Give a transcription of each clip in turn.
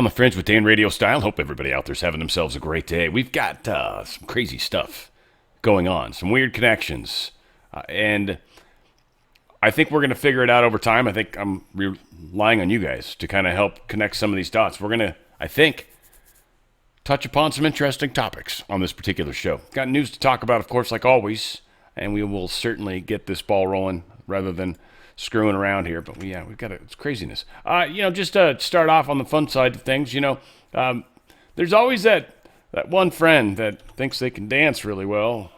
On the Fringe with Dan RadioStyle. Hope everybody out there's having themselves a great day. We've got some crazy stuff going on, some weird connections, and I think we're going to figure it out over time. I think I'm relying on you guys to kind of help connect some of these dots. We're going to, I think, touch upon some interesting topics on this particular show. Got news to talk about, of course, like always, and we will certainly get this ball rolling rather than screwing around here. But we've got it's craziness. Just to start off on the fun side of things, there's always that one friend that thinks they can dance really well.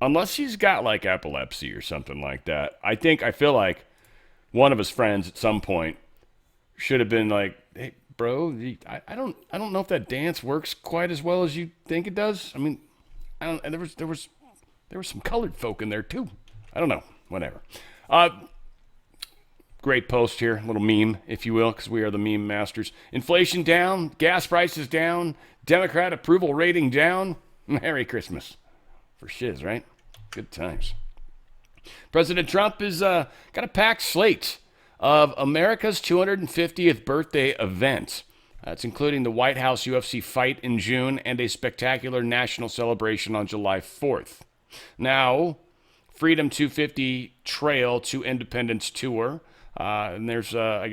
Unless he's got like epilepsy or something like that. I feel like one of his friends at some point should have been like, "Hey, bro, I don't know if that dance works quite as well as you think it does." I mean, and there was some colored folk in there too. I don't know. Whatever. Great post here, a little meme, if you will, because we are the meme masters. Inflation down, gas prices down, Democrat approval rating down. Merry Christmas. For shiz, right? Good times. President Trump has got a packed slate of America's 250th birthday event. It's including the White House UFC fight in June and a spectacular national celebration on July 4th. Now, Freedom 250 Trail to Independence Tour. And there's, a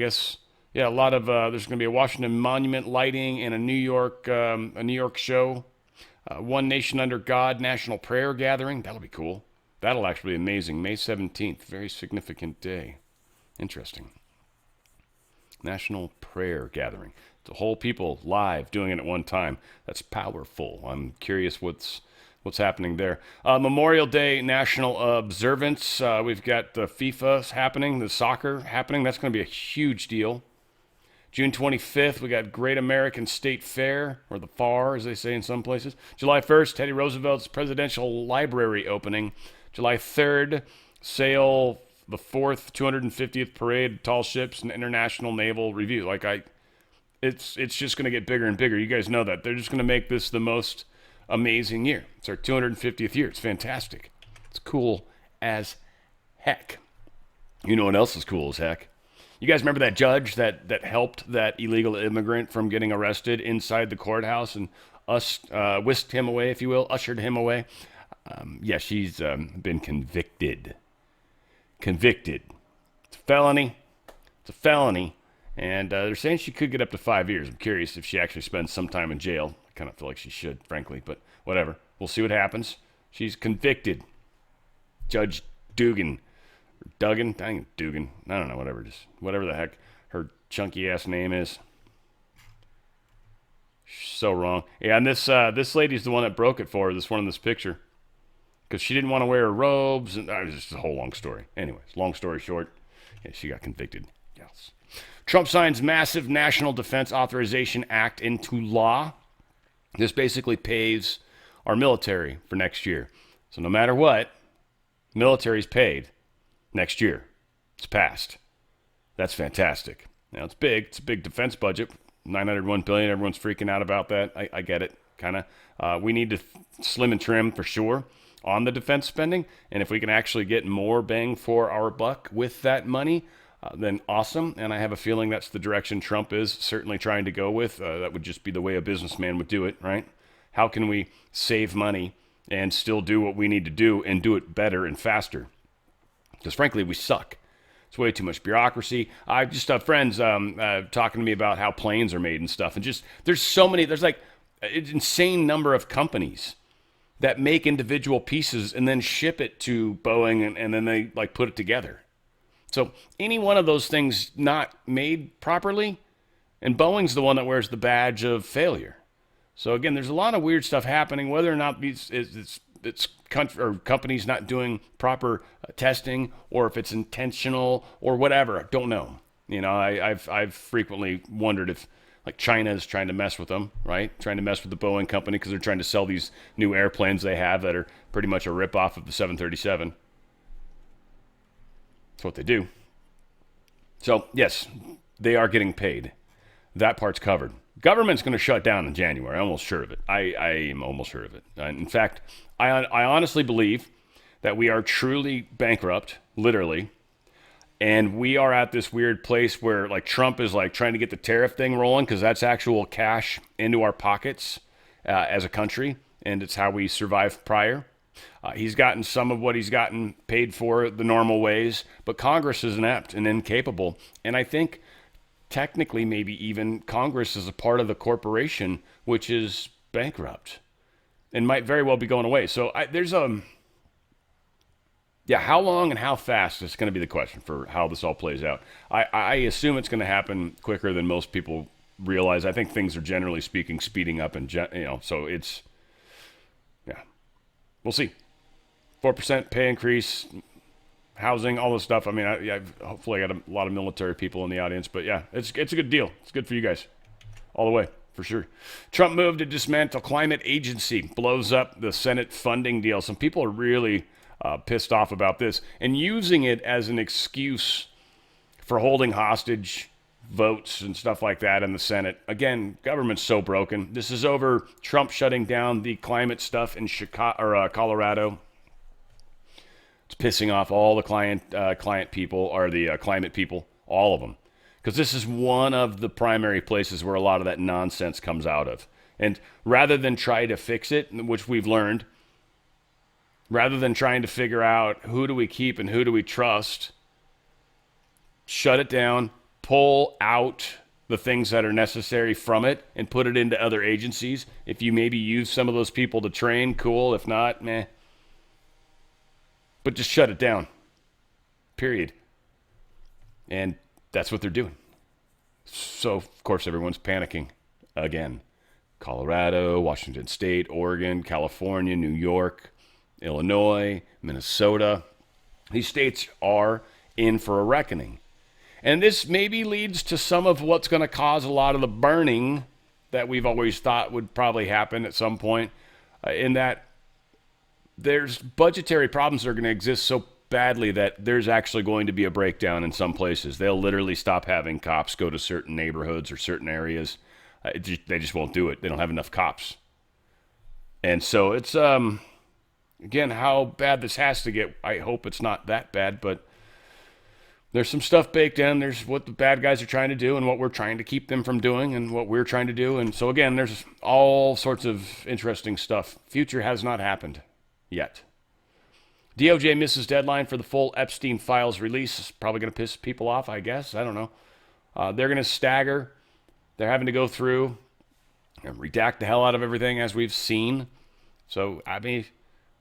lot of, there's going to be a Washington Monument lighting and a New York show. One Nation Under God National Prayer Gathering. That'll be cool. That'll actually be amazing. May 17th. Very significant day. Interesting. National Prayer Gathering. The whole people live doing it at one time. That's powerful. I'm curious what's happening there. Memorial Day National Observance. We've got the FIFA happening, the soccer happening. That's going to be a huge deal. June 25th, we got Great American State Fair, or the FAR, as they say in some places. July 1st, Teddy Roosevelt's Presidential Library opening. July 3rd, sail the 4th 250th Parade, Tall Ships, and International Naval Review. It's just going to get bigger and bigger. You guys know that. They're just going to make this the most amazing year. It's our 250th year. It's fantastic. It's cool as heck. You know what else is cool as heck? You guys remember that judge that helped that illegal immigrant from getting arrested inside the courthouse and whisked him away, if you will, ushered him away? She's been convicted. Convicted. It's a felony. And they're saying she could get up to 5 years. I'm curious if she actually spends some time in jail. I kind of feel like she should, frankly, but whatever. We'll see what happens. She's convicted. Judge Dugan. Duggan? I think it's Dugan. I don't know, whatever the heck her chunky ass name is. So wrong. Yeah, and this lady's the one that broke it for her, this one in this picture. Because she didn't want to wear her robes, and it was just a whole long story. Anyways, long story short, yeah, she got convicted. Yes. Trump signs massive National Defense Authorization Act into law. This basically pays our military for next year. So no matter what, military's paid next year. It's passed. That's fantastic. Now it's big. It's a big defense budget. $901 billion. Everyone's freaking out about that. I get it. Kind of. We need to slim and trim for sure on the defense spending. And if we can actually get more bang for our buck with that money, then awesome. And I have a feeling that's the direction Trump is certainly trying to go with. That would just be the way a businessman would do it, right? How can we save money and still do what we need to do and do it better and faster? Because frankly, we suck. It's way too much bureaucracy. I just have friends talking to me about how planes are made and stuff. And just, there's like an insane number of companies that make individual pieces and then ship it to Boeing and then they like put it together. So any one of those things not made properly, and Boeing's the one that wears the badge of failure. So again, there's a lot of weird stuff happening, whether or not it's companies not doing proper testing, or if it's intentional or whatever. I don't know. I've frequently wondered if like China is trying to mess with them, right? Trying to mess with the Boeing company because they're trying to sell these new airplanes they have that are pretty much a ripoff of the 737. That's what they do. So yes, they are getting paid. That part's covered. Government's going to shut down in January. I'm almost sure of it. I am almost sure of it. In fact, I honestly believe that we are truly bankrupt, literally, and we are at this weird place where like Trump is like trying to get the tariff thing rolling because that's actual cash into our pockets as a country, and it's how we survived prior. He's gotten some of what he's gotten paid for the normal ways, but Congress is inept and incapable. And I think technically maybe even Congress is a part of the corporation, which is bankrupt and might very well be going away. So there's yeah, how long and how fast is going to be the question for how this all plays out. I assume it's going to happen quicker than most people realize. I think things are generally speaking speeding up, and so it's, yeah, we'll see. 4% pay increase, housing, all this stuff. I mean, hopefully I got a lot of military people in the audience, but yeah, it's a good deal. It's good for you guys, all the way. For sure. Trump move to dismantle climate agency blows up the Senate funding deal. Some people are really pissed off about this and using it as an excuse for holding hostage votes and stuff like that in the Senate. Again, government's so broken. This is over Trump shutting down the climate stuff in Colorado. It's pissing off all the climate people, all of them. Because this is one of the primary places where a lot of that nonsense comes out of. And rather than try to fix it, which we've learned, rather than trying to figure out who do we keep and who do we trust, shut it down, pull out the things that are necessary from it and put it into other agencies. If you maybe use some of those people to train, cool. If not, meh. But just shut it down. Period. And that's what they're doing. So, of course, everyone's panicking again. Colorado, Washington State, Oregon, California, New York, Illinois, Minnesota. These states are in for a reckoning. And this maybe leads to some of what's going to cause a lot of the burning that we've always thought would probably happen at some point, in that there's budgetary problems that are going to exist so badly that there's actually going to be a breakdown in some places. They'll literally stop having cops go to certain neighborhoods or certain areas. They just won't do it. They don't have enough cops. And so it's, again, how bad this has to get. I hope it's not that bad, but there's some stuff baked in. There's what the bad guys are trying to do and what we're trying to keep them from doing and what we're trying to do. And so, again, there's all sorts of interesting stuff. Future has not happened yet. DOJ misses deadline for the full Epstein files release. It's probably going to piss people off, I guess. I don't know. They're going to stagger. They're having to go through and redact the hell out of everything, as we've seen. So, I mean,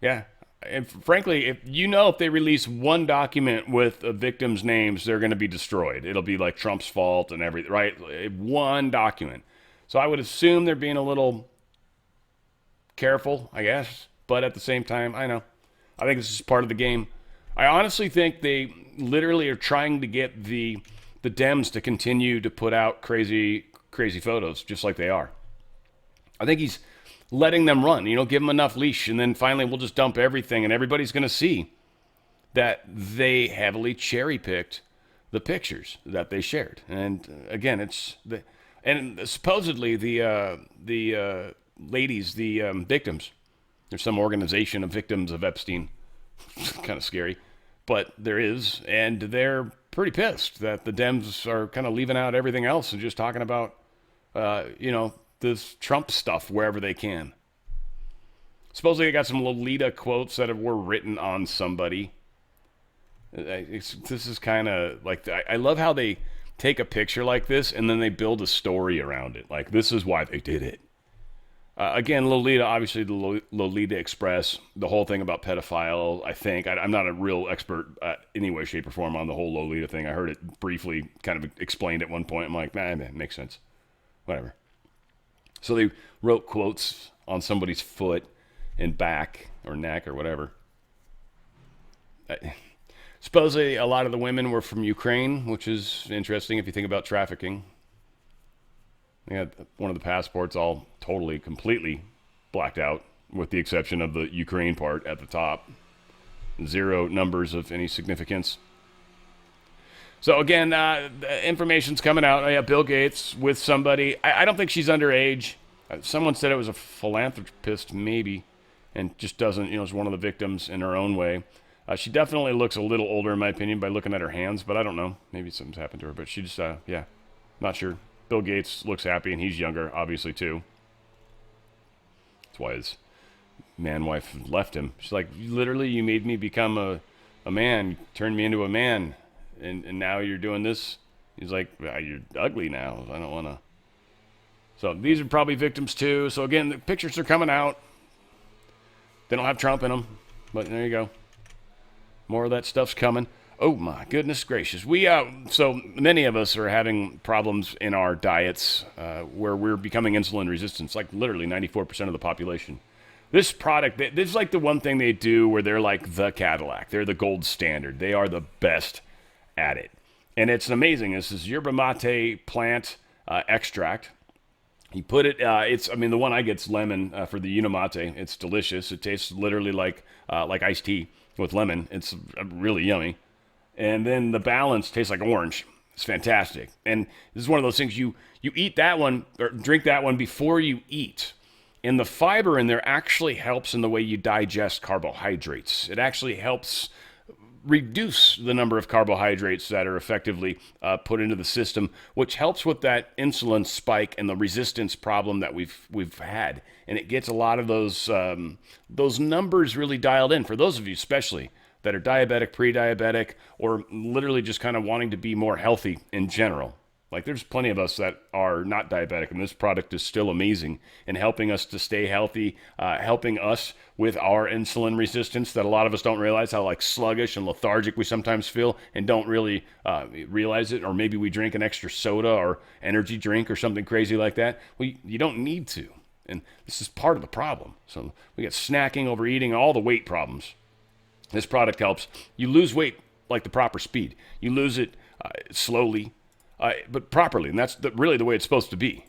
yeah. And frankly, if they release one document with a victim's names, they're going to be destroyed. It'll be like Trump's fault and everything, right? One document. So I would assume they're being a little careful, I guess. But at the same time, I think this is part of the game. I honestly think they literally are trying to get the Dems to continue to put out crazy photos, just like they are. I think he's letting them run, give them enough leash, and then finally we'll just dump everything, and everybody's going to see that they heavily cherry-picked the pictures that they shared. And again, supposedly the ladies, the victims, there's some organization of victims of Epstein. Kind of scary, but there is, and they're pretty pissed that the Dems are kind of leaving out everything else and just talking about, this Trump stuff wherever they can. Supposedly, I got some Lolita quotes that were written on somebody. This is kind of like, I love how they take a picture like this and then they build a story around it. Like, this is why they did it. Again, Lolita, obviously the Lolita Express, the whole thing about pedophile, I think. I'm not a real expert any way, shape, or form on the whole Lolita thing. I heard it briefly kind of explained at one point. I'm like, it makes sense. Whatever. So they wrote quotes on somebody's foot and back or neck or whatever. Supposedly a lot of the women were from Ukraine, which is interesting if you think about trafficking. They had one of the passports all totally, completely blacked out, with the exception of the Ukraine part at the top. 0 numbers of any significance. So again, the information's coming out. Oh, yeah, Bill Gates with somebody. I don't think she's underage. Someone said it was a philanthropist, maybe, and just doesn't, is one of the victims in her own way. She definitely looks a little older, in my opinion, by looking at her hands, but I don't know. Maybe something's happened to her, but she just, not sure. Bill Gates looks happy, and he's younger, obviously, too. That's why his man-wife left him. She's like, literally, you made me become a man, you turned me into a man, and now you're doing this? He's like, you're ugly now. I don't want to. So these are probably victims, too. So, again, the pictures are coming out. They don't have Trump in them, but there you go. More of that stuff's coming. Oh, my goodness gracious. So many of us are having problems in our diets where we're becoming insulin resistant. It's like literally 94% of the population. This product, this is like the one thing they do where they're like the Cadillac. They're the gold standard. They are the best at it. And it's amazing. This is yerba mate plant extract. You put it, the one I get is lemon for the Unimate. It's delicious. It tastes literally like iced tea with lemon. It's really yummy. And then the balance tastes like orange. It's fantastic. And this is one of those things you eat that one or drink that one before you eat. And the fiber in there actually helps in the way you digest carbohydrates. It actually helps reduce the number of carbohydrates that are effectively put into the system, which helps with that insulin spike and the resistance problem that we've had. And it gets a lot of those numbers really dialed in for those of you especially that are diabetic, pre-diabetic, or literally just kind of wanting to be more healthy in general. Like there's plenty of us that are not diabetic, and this product is still amazing in helping us to stay healthy, helping us with our insulin resistance that a lot of us don't realize how like sluggish and lethargic we sometimes feel and don't really realize it, or maybe we drink an extra soda or energy drink or something crazy like that. Well, you don't need to, and this is part of the problem. So we got snacking, overeating, all the weight problems. This product helps. You lose weight like the proper speed. You lose it slowly, but properly. And that's really the way it's supposed to be.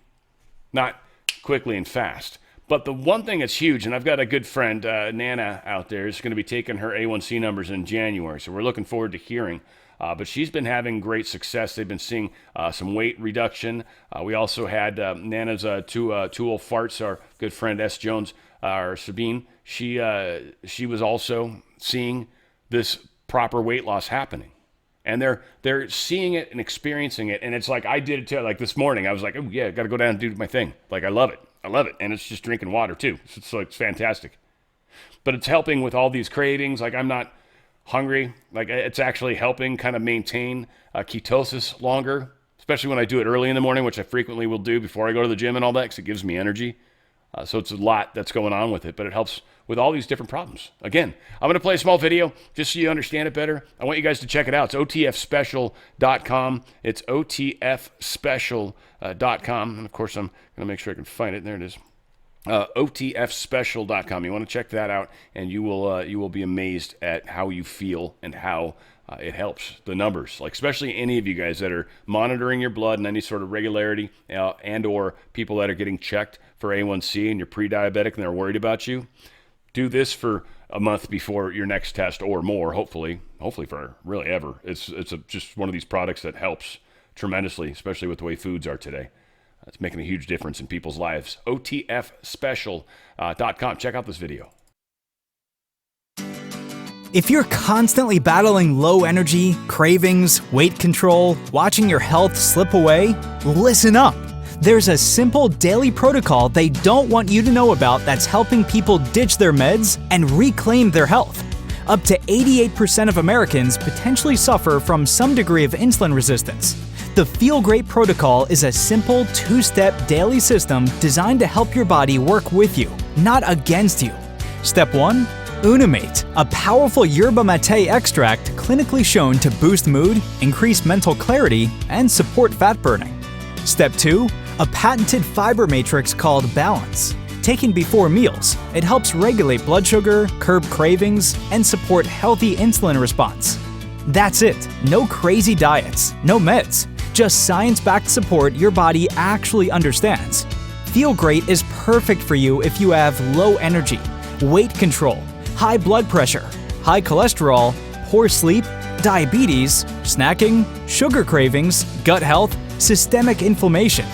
Not quickly and fast. But the one thing that's huge, and I've got a good friend, Nana, out there, is going to be taking her A1C numbers in January. So we're looking forward to hearing. But she's been having great success. They've been seeing some weight reduction. We also had Nana's two old farts, our good friend S. Jones, or Sabine. She was also seeing this proper weight loss happening. And they're seeing it and experiencing it. And it's like I did it too. Like this morning, I was like, oh, yeah, got to go down and do my thing. Like, I love it. And it's just drinking water too. It's fantastic. But it's helping with all these cravings. Like, I'm not hungry. Like, it's actually helping kind of maintain ketosis longer, especially when I do it early in the morning, which I frequently will do before I go to the gym and all that, because it gives me energy. So it's a lot that's going on with it, but it helps with all these different problems. Again, I'm going to play a small video just so you understand it better. I want you guys to check it out. It's otfspecial.com. It's otfspecial.com. And, of course, I'm going to make sure I can find it. There it is. otfspecial.com. You want to check that out, and you will be amazed at how you feel and how it helps. The numbers, like especially any of you guys that are monitoring your blood and any sort of regularity, and or people that are getting checked for A1C and you're pre-diabetic and they're worried about you. Do this for a month before your next test or more, hopefully for really ever. It's just one of these products that helps tremendously, especially with the way foods are today. It's making a huge difference in people's lives. otfspecial.com. Check out this video. If you're constantly battling low energy, cravings, weight control, watching your health slip away, listen up. There's a simple daily protocol they don't want you to know about that's helping people ditch their meds and reclaim their health. Up to 88% of Americans potentially suffer from some degree of insulin resistance. The Feel Great Protocol is a simple 2-step daily system designed to help your body work with you, not against you. Step 1. Unimate, a powerful yerba mate extract clinically shown to boost mood, increase mental clarity, and support fat burning. Step 2. A patented fiber matrix called Balance. Taken before meals, it helps regulate blood sugar, curb cravings, and support healthy insulin response. That's it. No crazy diets, no meds, just science-backed support your body actually understands. Feel Great is perfect for you if you have low energy, weight control, high blood pressure, high cholesterol, poor sleep, diabetes, snacking, sugar cravings, gut health, systemic inflammation.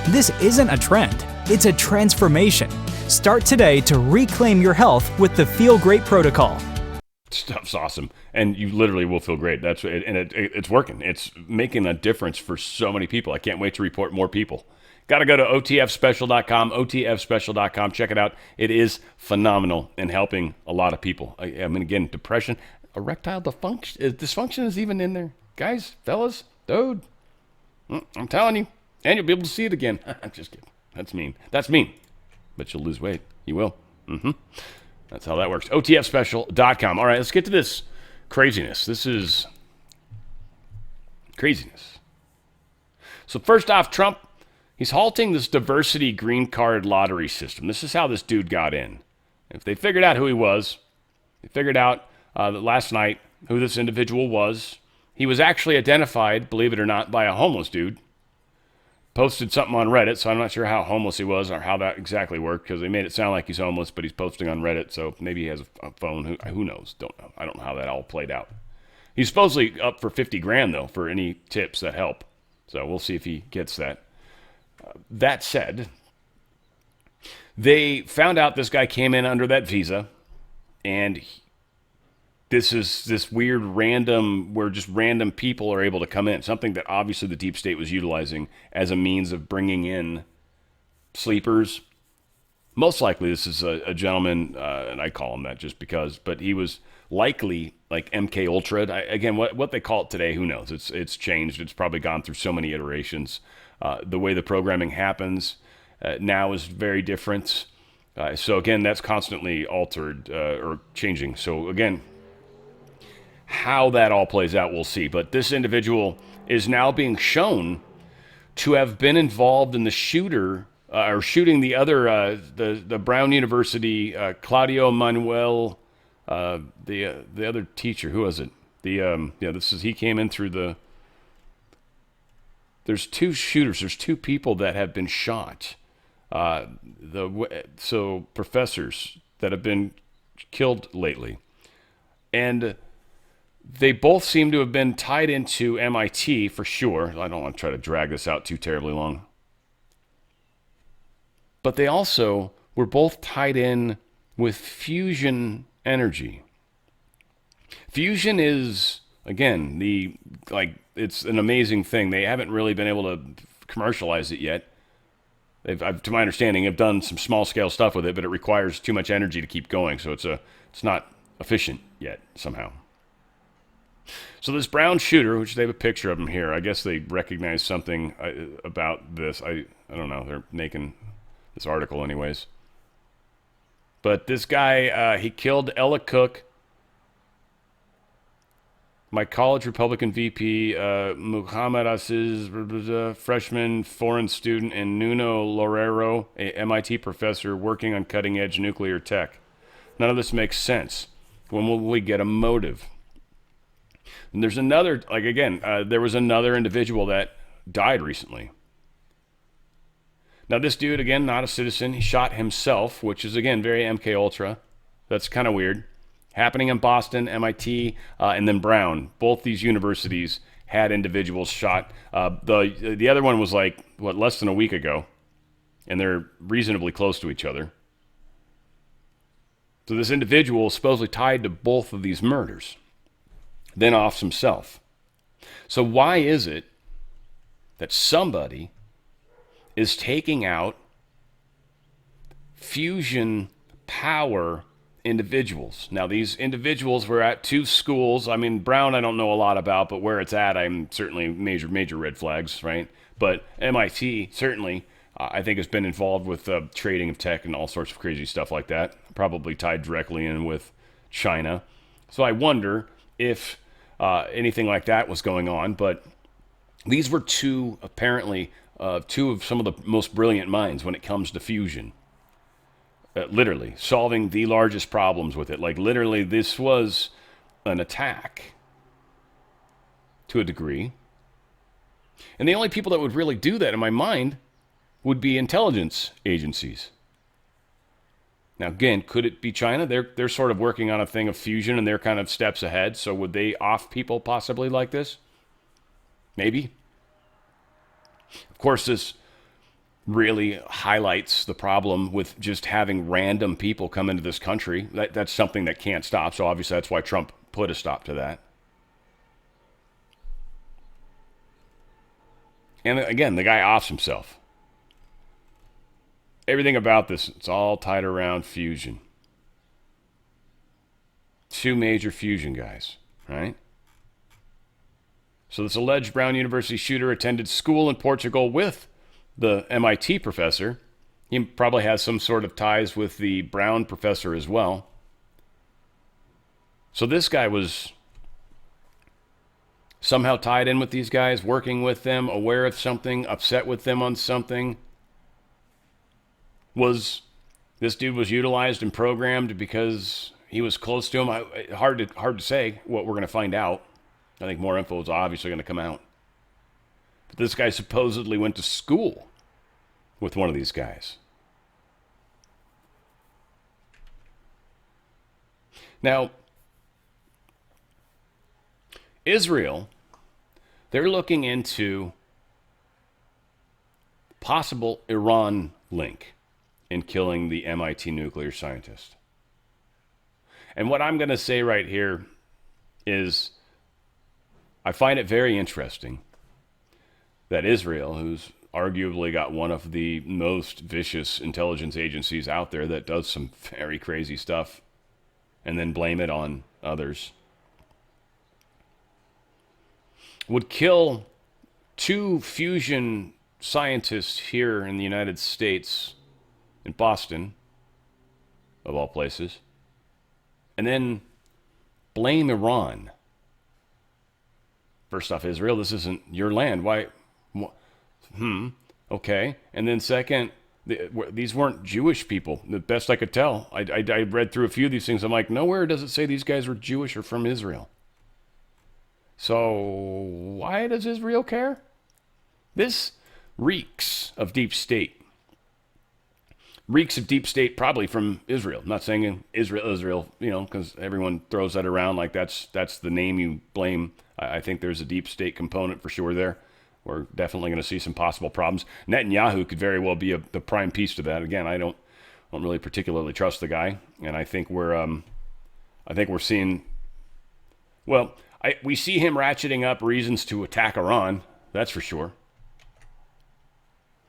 This isn't a trend, it's a transformation. Start today to reclaim your health with the Feel Great Protocol. Stuff's awesome, and you literally will feel great. That's it, and it's working. It's making a difference for so many people. I can't wait to report more people. Got to go to otfspecial.com, otfspecial.com. Check it out. It is phenomenal and helping a lot of people. I mean, again, depression, erectile dysfunction is even in there. Guys, fellas, dude, I'm telling you, and you'll be able to see it again. I'm just kidding. That's mean. That's mean. But you'll lose weight. You will. That's how that works. otfspecial.com. All right, let's get to this craziness. This is craziness. So first off, Trump, he's halting this diversity green card lottery system. This is how this dude got in. If they figured out who he was, they figured out that last night who this individual was. He was actually identified, believe it or not, by a homeless dude. Posted something on Reddit, so I'm not sure how homeless he was or how that exactly worked, because they made it sound like he's homeless, but he's posting on Reddit, so maybe he has a phone. Who knows? Don't know. I don't know how that all played out. He's supposedly up for $50,000 though for any tips that help, so we'll see if he gets that. That said, they found out this guy came in under that visa, and this is this weird random, where just random people are able to come in. Something that obviously the deep state was utilizing as a means of bringing in sleepers. Most likely this is a gentleman, and I call him that just because, but he was likely like MK Ultra. Again, what they call it today, who knows? It's changed. It's probably gone through so many iterations. The way the programming happens now is very different. So again, that's constantly altered or changing. So again, how that all plays out, we'll see. But this individual is now being shown to have been involved in the shooting the other, the Brown University, Claudio Manuel, the other teacher. Who was it? He came in through the. There's two shooters. There's two people that have been shot. So professors that have been killed lately, and they both seem to have been tied into MIT for sure. I don't want to try to drag this out too terribly long. But they also were both tied in with fusion energy. Fusion is, again, it's an amazing thing. They haven't really been able to commercialize it yet. To my understanding, have done some small scale stuff with it, but it requires too much energy to keep going. So it's not efficient yet somehow. So this brown shooter, which they have a picture of him here, I guess they recognize something about this. I don't know. They're making this article anyways. But this guy, he killed Ella Cook, my college Republican VP, Muhammad Aziz, freshman foreign student, and Nuno Loureiro, a MIT professor working on cutting-edge nuclear tech. None of this makes sense. When will we get a motive? And there's another, there was another individual that died recently. Now this dude, again, not a citizen, he shot himself, which is, again, very MK Ultra. That's kind of weird. Happening in Boston, MIT, and then Brown. Both these universities had individuals shot. The other one was less than a week ago, and they're reasonably close to each other. So this individual is supposedly tied to both of these murders, then offs himself. So why is it that somebody is taking out fusion power individuals? Now, these individuals were at two schools. I mean, Brown I don't know a lot about, but where it's at, I'm certainly major red flags, right? But MIT certainly, I think, has been involved with trading of tech and all sorts of crazy stuff like that, probably tied directly in with China. So I wonder if anything like that was going on. But these were apparently two of some of the most brilliant minds when it comes to fusion. Literally solving the largest problems with it. Literally, this was an attack to a degree. And the only people that would really do that, in my mind, would be intelligence agencies. Now, again, could it be China? They're sort of working on a thing of fusion, and they're kind of steps ahead. So would they off people possibly like this? Maybe. Of course, this really highlights the problem with just having random people come into this country. That's something that can't stop. So obviously that's why Trump put a stop to that. And again, the guy offs himself. Everything about this, it's all tied around fusion. 2 major fusion guys, right? So this alleged Brown University shooter attended school in Portugal with the MIT professor. He probably has some sort of ties with the Brown professor as well. So this guy was somehow tied in with these guys, working with them, aware of something, upset with them on something. Was this dude was utilized and programmed because he was close to him? Hard to say what we're going to find out. I think more info is obviously going to come out. But this guy supposedly went to school with one of these guys. Now, Israel, they're looking into possible Iran link in killing the MIT nuclear scientist. And what I'm going to say right here is I find it very interesting that Israel, who's arguably got one of the most vicious intelligence agencies out there that does some very crazy stuff and then blame it on others, would kill 2 fusion scientists here in the United States, in Boston, of all places, and then blame Iran. First off, Israel, this isn't your land. Why? Okay. And then second, these weren't Jewish people. The best I could tell. I read through a few of these things. I'm like, nowhere does it say these guys were Jewish or from Israel. So why does Israel care? This reeks of deep state. Reeks of deep state probably from Israel. I'm not saying Israel, because everyone throws that around like that's the name you blame. I think there's a deep state component for sure there. We're definitely going to see some possible problems. Netanyahu could very well be the prime piece to that. Again, I don't really particularly trust the guy, and I think we're seeing. Well, we see him ratcheting up reasons to attack Iran. That's for sure.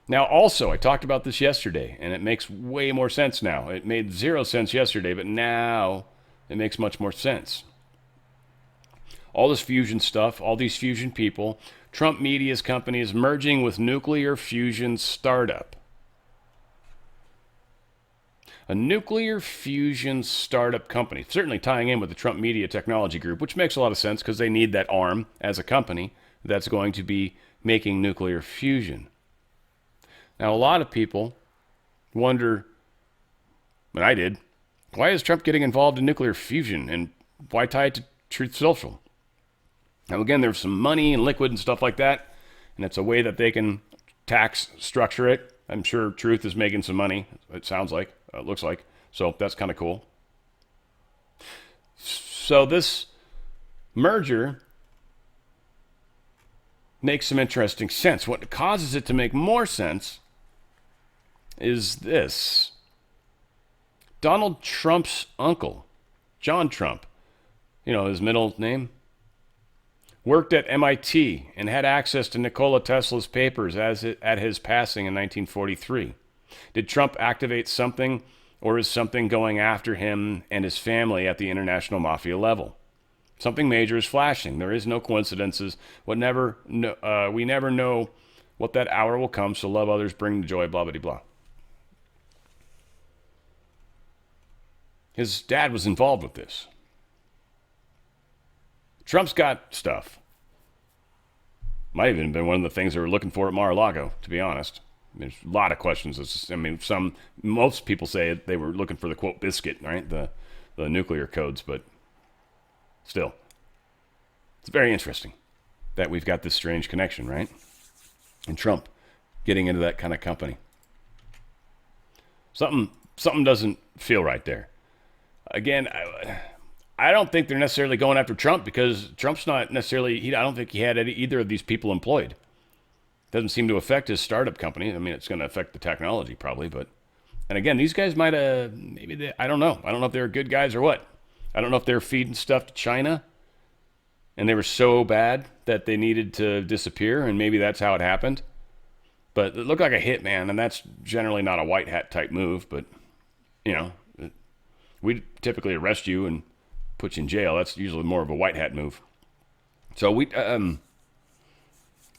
Now, also, I talked about this yesterday, and it makes way more sense now. It made 0 sense yesterday, but now it makes much more sense. All this fusion stuff, all these fusion people, Trump media's company is merging with nuclear fusion startup. A nuclear fusion startup company, certainly tying in with the Trump Media Technology Group, which makes a lot of sense because they need that arm as a company that's going to be making nuclear fusion. Now, a lot of people wonder, and I did, why is Trump getting involved in nuclear fusion and why tie it to Truth Social? Now, again, there's some money and liquid and stuff like that, and it's a way that they can tax structure it. I'm sure Truth is making some money, it sounds like, it looks like, so that's kind of cool. So this merger makes some interesting sense. What causes it to make more sense is this. Donald Trump's uncle, John Trump, his middle name, worked at MIT and had access to Nikola Tesla's papers at his passing in 1943. Did Trump activate something, or is something going after him and his family at the international mafia level? Something major is flashing. There is no coincidences. We never know what that hour will come, so love others, bring the joy, blah, blah, blah. His dad was involved with this. Trump's got stuff. Might have even been one of the things they were looking for at Mar-a-Lago, to be honest. There's a lot of questions. Most people say they were looking for the quote biscuit, right? The nuclear codes, but still, it's very interesting that we've got this strange connection, right? And Trump getting into that kind of company. Something something doesn't feel right there. Again, I don't think they're necessarily going after Trump because Trump's not necessarily, I don't think he had either of these people employed. Doesn't seem to affect his startup company. I mean, it's going to affect the technology probably, but, and again, these guys might have, I don't know. I don't know if they're good guys or what. I don't know if they're feeding stuff to China and they were so bad that they needed to disappear, and maybe that's how it happened. But it looked like a hit, man, and that's generally not a white hat type move, but, you know, we typically arrest you and put you in jail. That's usually more of a white hat move. So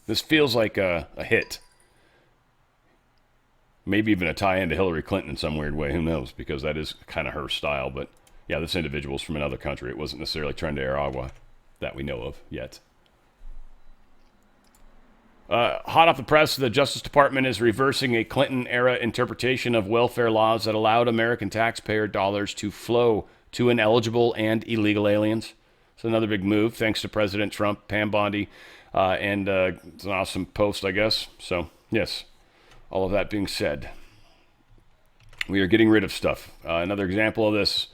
this feels like a hit. Maybe even a tie-in to Hillary Clinton in some weird way. Who knows? Because that is kind of her style. But yeah, this individual's from another country. It wasn't necessarily Tren de Aragua that we know of yet. Hot off the press, the Justice Department is reversing a Clinton-era interpretation of welfare laws that allowed American taxpayer dollars to flow to ineligible and illegal aliens. It's another big move, thanks to President Trump, Pam Bondi, and it's an awesome post, I guess. So, yes, all of that being said, we are getting rid of stuff. Another example of this,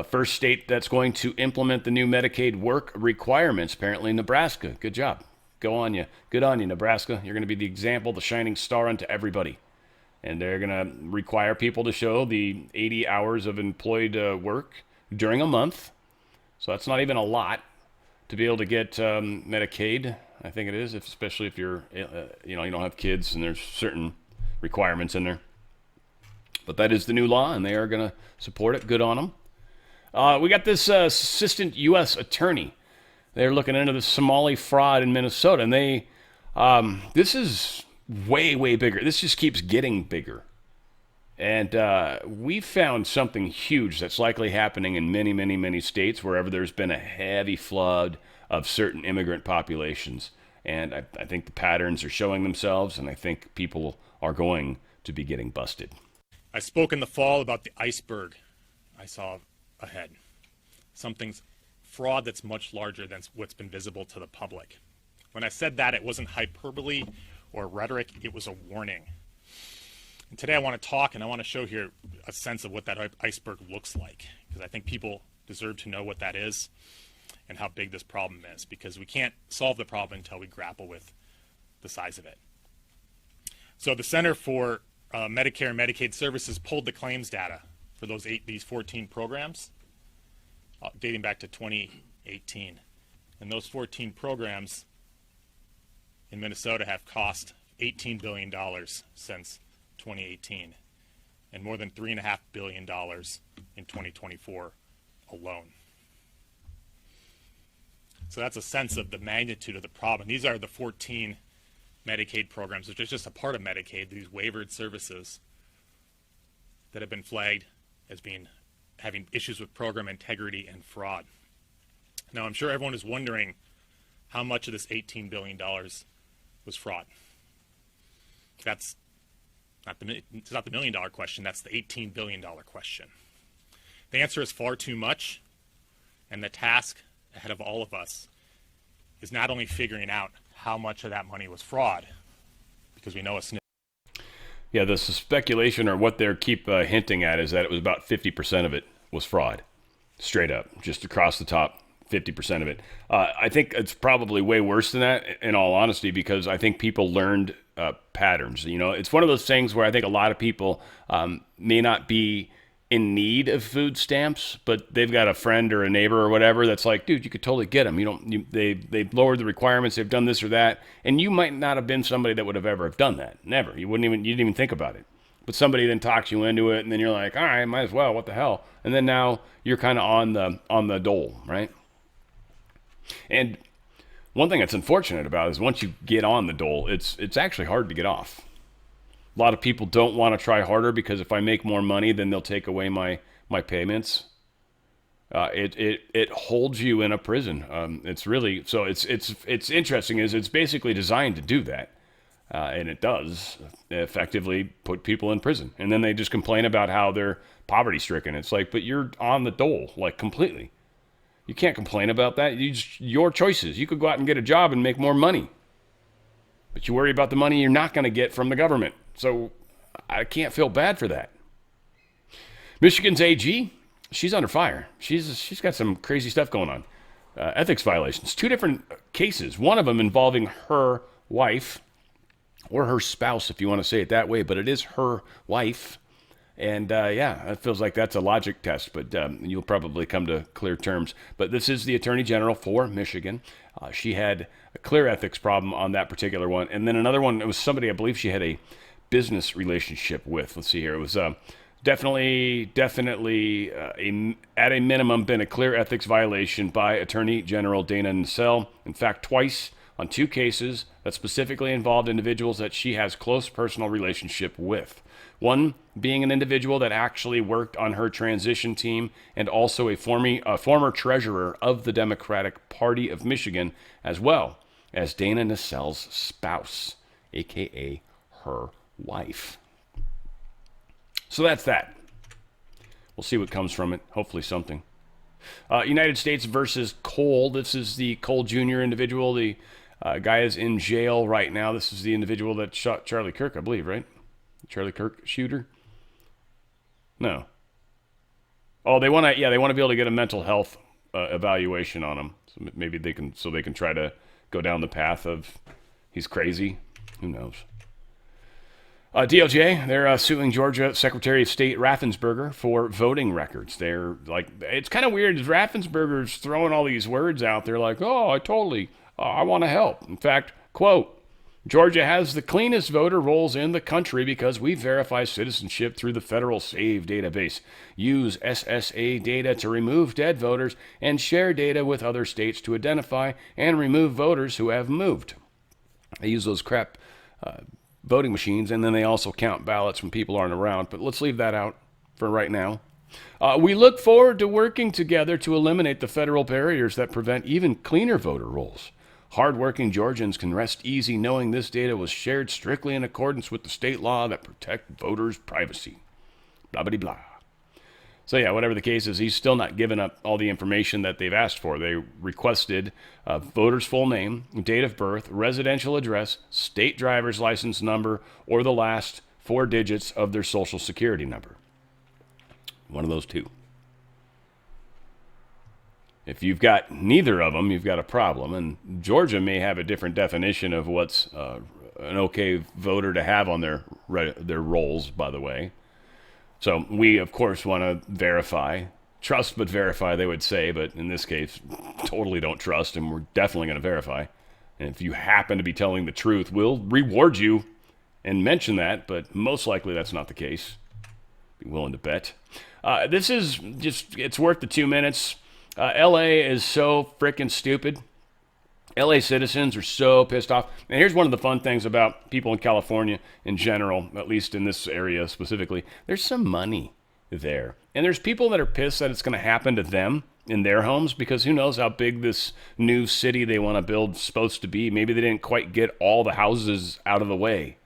first state that's going to implement the new Medicaid work requirements, apparently Nebraska. Good job. Go on you. Good on you, Nebraska. You're going to be the example, the shining star unto everybody. And they're going to require people to show the 80 hours of employed work during a month. So that's not even a lot to be able to get Medicaid, I think it is, especially if you're, you don't have kids and there's certain requirements in there. But that is the new law, and they are going to support it. Good on them. We got this assistant U.S. attorney. They're looking into the Somali fraud in Minnesota, and this is way, way bigger. This just keeps getting bigger. And we found something huge that's likely happening in many, many, many states wherever there's been a heavy flood of certain immigrant populations. And I think the patterns are showing themselves, and I think people are going to be getting busted. I spoke in the fall about the iceberg I saw ahead. Something's fraud that's much larger than what's been visible to the public. When I said that, it wasn't hyperbole or rhetoric, it was a warning. And today I want to talk and I want to show here a sense of what that iceberg looks like, because I think people deserve to know what that is and how big this problem is, because we can't solve the problem until we grapple with the size of it. So the Center for Medicare and Medicaid Services pulled the claims data for these 14 programs dating back to 2018. And those 14 programs in Minnesota have cost $18 billion since 2018, and more than $3.5 billion in 2024 alone. So that's a sense of the magnitude of the problem. These are the 14 Medicaid programs, which is just a part of Medicaid, these waivered services that have been flagged as having issues with program integrity and fraud. Now, I'm sure everyone is wondering how much of this $18 billion was fraud. That's it's not the $1 million question, that's the $18 billion question. The answer is far too much, and the task ahead of all of us is not only figuring out how much of that money was fraud, because we know a snip. Yeah, the speculation or what they keep hinting at is that it was about 50% of it was fraud. Straight up, just across the top, 50% of it. I think it's probably way worse than that, in all honesty, because I think people learned patterns. It's one of those things where I think a lot of people may not be in need of food stamps, but they've got a friend or a neighbor or whatever that's like, dude, you could totally get them. They've lowered the requirements, they've done this or that, and you might not have been somebody that would have ever have done that. Never. You didn't even think about it. But somebody then talks you into it, and then you're like, all right, might as well. What the hell? And then now you're kind of on the dole, right? And one thing that's unfortunate about it is once you get on the dole, it's actually hard to get off. A lot of people don't want to try harder because if I make more money, then they'll take away my payments. It holds you in a prison. It's really so. It's interesting. It's basically designed to do that, and it does effectively put people in prison. And then they just complain about how they're poverty stricken. It's like, but you're on the dole, like completely. You can't complain about that. Your choices. You could go out and get a job and make more money, but you worry about the money you're not going to get from the government. So I can't feel bad for that. Michigan's AG, she's under fire. She's got some crazy stuff going on. Ethics violations. 2 different cases. One of them involving her wife, or her spouse, if you want to say it that way, but it is her wife. And it feels like that's a logic test, but you'll probably come to clear terms. But this is the Attorney General for Michigan. She had a clear ethics problem on that particular one. And then another one, it was somebody I believe she had a business relationship with. Let's see here. It was definitely at a minimum been a clear ethics violation by Attorney General Dana Nessel. In fact, twice on 2 cases that specifically involved individuals that she has close personal relationship with. One being an individual that actually worked on her transition team and also a former treasurer of the Democratic Party of Michigan, as well as Dana Nessel's spouse, a.k.a. her wife. So that's that. We'll see what comes from it. Hopefully something. United States versus Cole. This is the Cole Jr. individual. The guy is in jail right now. This is the individual that shot Charlie Kirk, I believe, right? Charlie Kirk shooter? No. Oh, they want to be able to get a mental health evaluation on him. So maybe they can try to go down the path of he's crazy. Who knows? DOJ, they're suing Georgia Secretary of State Raffensperger for voting records. They're like, it's kind of weird. Raffensperger's throwing all these words out there like, oh, I want to help. In fact, quote, Georgia has the cleanest voter rolls in the country because we verify citizenship through the federal SAVE database, use SSA data to remove dead voters, and share data with other states to identify and remove voters who have moved. They use those crap voting machines, and then they also count ballots when people aren't around. But let's leave that out for right now. We look forward to working together to eliminate the federal barriers that prevent even cleaner voter rolls. Hardworking Georgians can rest easy knowing this data was shared strictly in accordance with the state law that protect voters' privacy. Blah, blah, blah. So yeah, whatever the case is, he's still not giving up all the information that they've asked for. They requested voter's full name, date of birth, residential address, state driver's license number, or the last 4 digits of their social security number. One of those 2. If you've got neither of them, you've got a problem. And Georgia may have a different definition of what's an okay voter to have on their rolls, by the way. So we, of course, want to verify. Trust but verify, they would say. But in this case, totally don't trust, and we're definitely going to verify. And if you happen to be telling the truth, we'll reward you and mention that. But most likely that's not the case. Be willing to bet. This is just, it's worth the 2 minutes. LA is so freaking stupid. LA citizens are so pissed off. And here's one of the fun things about people in California in general, at least in this area specifically. There's some money there. And there's people that are pissed that it's going to happen to them in their homes because who knows how big this new city they want to build is supposed to be. Maybe they didn't quite get all the houses out of the way.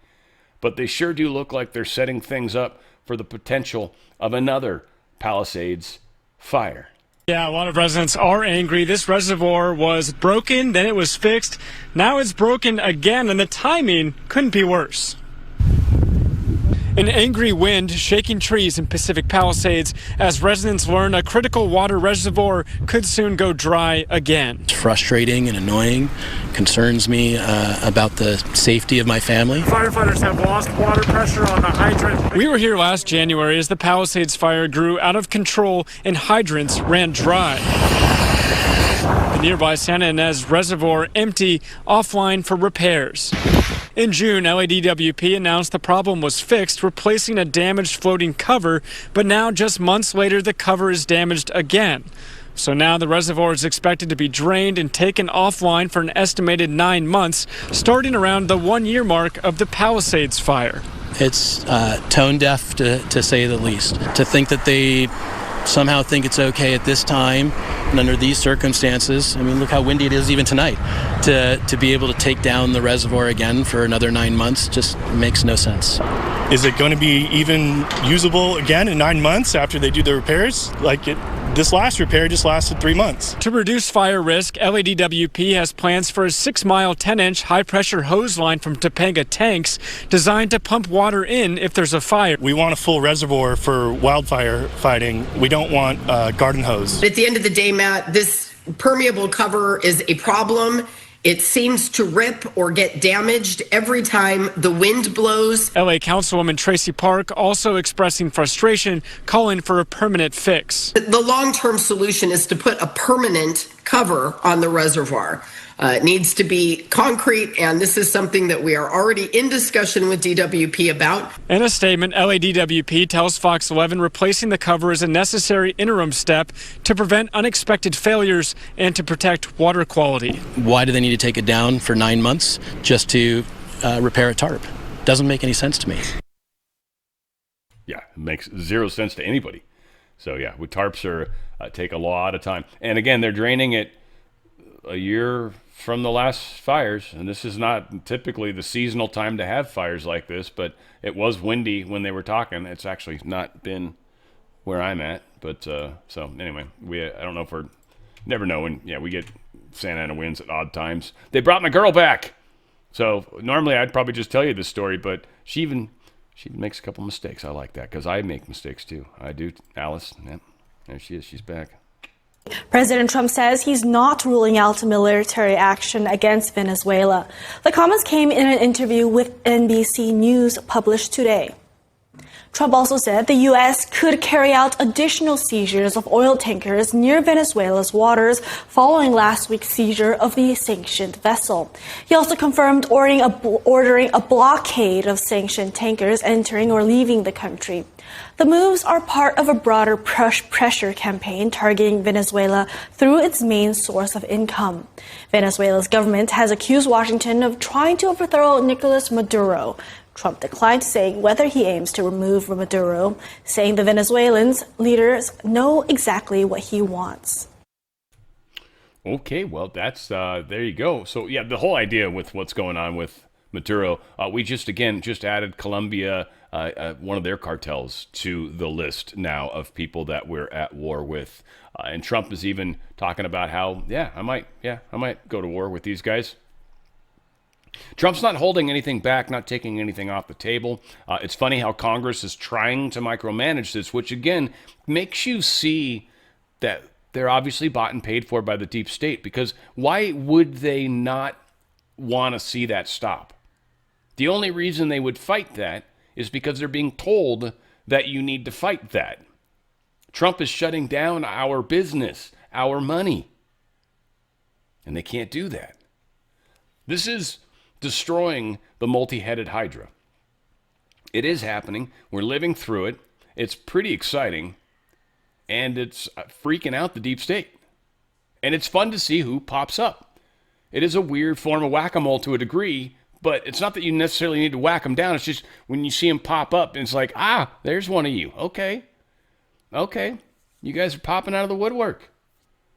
But they sure do look like they're setting things up for the potential of another Palisades fire. Yeah, a lot of residents are angry. This reservoir was broken, then it was fixed. Now it's broken again, and the timing couldn't be worse. An angry wind shaking trees in Pacific Palisades as residents learn a critical water reservoir could soon go dry again. It's frustrating and annoying, concerns me about the safety of my family. Firefighters have lost water pressure on the hydrant. We were here last January as the Palisades fire grew out of control and hydrants ran dry. The nearby Santa Ynez Reservoir empty, offline for repairs. In June, LADWP announced the problem was fixed, replacing a damaged floating cover, but now just months later the cover is damaged again. So now the reservoir is expected to be drained and taken offline for an estimated 9 months, starting around the 1-year mark of the Palisades fire. It's tone deaf, to say the least. To think that they somehow think it's okay at this time and under these circumstances. I mean, look how windy it is even tonight. To be able to take down the reservoir again for another 9 months just makes no sense. Is it going to be even usable again in 9 months after they do the repairs like it This last repair just lasted 3 months. To reduce fire risk, LADWP has plans for a 6-mile, 10-inch high-pressure hose line from Topanga tanks designed to pump water in if there's a fire. We want a full reservoir for wildfire fighting. We don't want a garden hose. At the end of the day, Matt, this permeable cover is a problem. It seems to rip or get damaged every time the wind blows. LA Councilwoman Tracy Park also expressing frustration, calling for a permanent fix. The long-term solution is to put a permanent cover on the reservoir. It needs to be concrete, and this is something that we are already in discussion with DWP about. In a statement, LADWP tells Fox 11 replacing the cover is a necessary interim step to prevent unexpected failures and to protect water quality. Why do they need to take it down for 9 months just to repair a tarp? Doesn't make any sense to me. Yeah, it makes zero sense to anybody. So yeah, with tarps are take a lot of time. And again, they're draining it a year from the last fires, and this is not typically the seasonal time to have fires like this, but it was windy when they were talking. It's actually not been where I'm at, but so anyway, I don't know if we're never know when we get Santa Ana winds at odd times. They brought my girl back, so normally I'd probably just tell you this story, but she makes a couple mistakes. I like that because I make mistakes too. I do. Alice, yeah, there she is. She's back. President Trump says he's not ruling out military action against Venezuela. The comments came in an interview with NBC News published today. Trump also said the U.S. could carry out additional seizures of oil tankers near Venezuela's waters following last week's seizure of the sanctioned vessel. He also confirmed ordering a blockade of sanctioned tankers entering or leaving the country. The moves are part of a broader pressure campaign targeting Venezuela through its main source of income. Venezuela's government has accused Washington of trying to overthrow Nicolas Maduro. Trump declined saying whether he aims to remove Maduro, saying the Venezuelan leaders know exactly what he wants. Okay, well, that's there you go. So, yeah, the whole idea with what's going on with Maduro, we just added Colombia, one of their cartels, to the list now of people that we're at war with. And Trump is even talking about how, I might go to war with these guys. Trump's not holding anything back, not taking anything off the table. It's funny how Congress is trying to micromanage this, which, again, makes you see that they're obviously bought and paid for by the deep state, because why would they not want to see that stop? The only reason they would fight that is because they're being told that you need to fight that. Trump is shutting down our business, our money, and they can't do that. This is destroying the multi-headed hydra. It is happening. We're living through it. It's pretty exciting, and it's freaking out the deep state. And it's fun to see who pops up. It is a weird form of whack-a-mole to a degree, but it's not that you necessarily need to whack them down. It's just when you see them pop up, it's like, there's one of you. Okay. You guys are popping out of the woodwork.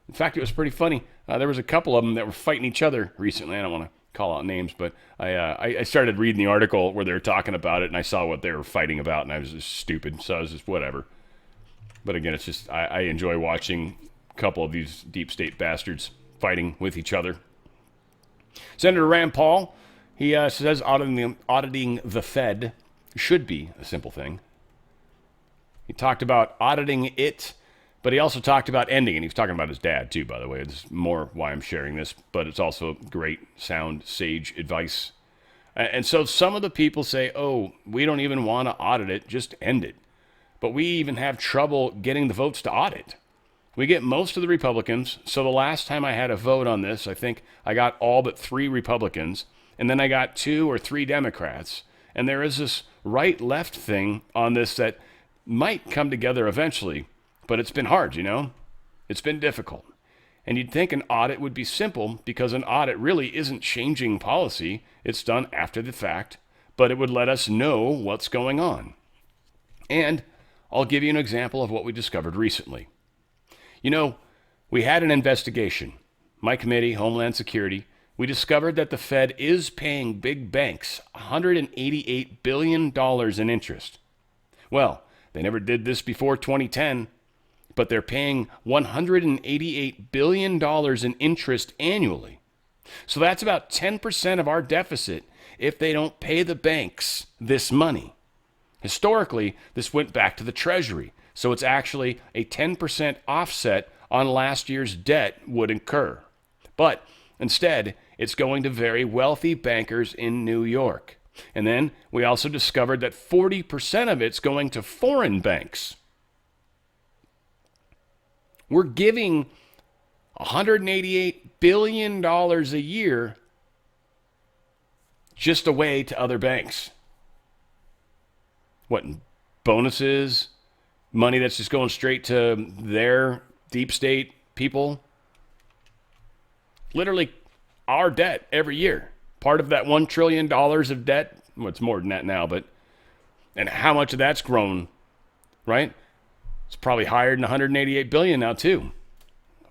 In fact, it was pretty funny. There was a couple of them that were fighting each other recently. I don't want to call out names, but I started reading the article where they were talking about it, and I saw what they were fighting about, and I was just stupid, so I was just whatever. But again, it's just I enjoy watching a couple of these deep state bastards fighting with each other. Senator Rand Paul, he says auditing the Fed should be a simple thing. He talked about auditing it, but he also talked about ending it. He was talking about his dad, too, by the way. It's more why I'm sharing this, but it's also great, sound, sage advice. And so some of the people say, we don't even want to audit it, just end it. But we even have trouble getting the votes to audit. We get most of the Republicans. So the last time I had a vote on this, I think I got all but 3 Republicans, and then I got 2 or 3 Democrats. And there is this right-left thing on this that might come together eventually, but it's been hard, It's been difficult. And you'd think an audit would be simple, because an audit really isn't changing policy. It's done after the fact, but it would let us know what's going on. And I'll give you an example of what we discovered recently. We had an investigation. My committee, Homeland Security, we discovered that the Fed is paying big banks $188 billion in interest. Well, they never did this before 2010, but they're paying $188 billion in interest annually. So that's about 10% of our deficit if they don't pay the banks this money. Historically, this went back to the Treasury, so it's actually a 10% offset on last year's debt would incur. But instead, it's going to very wealthy bankers in New York. And then we also discovered that 40% of it's going to foreign banks. We're giving $188 billion a year just away to other banks. What, bonuses? Money that's just going straight to their deep state people? Literally our debt every year. Part of that $1 trillion of debt, well, it's more than that now, but, and how much of that's grown, right? It's probably higher than 188 billion now too.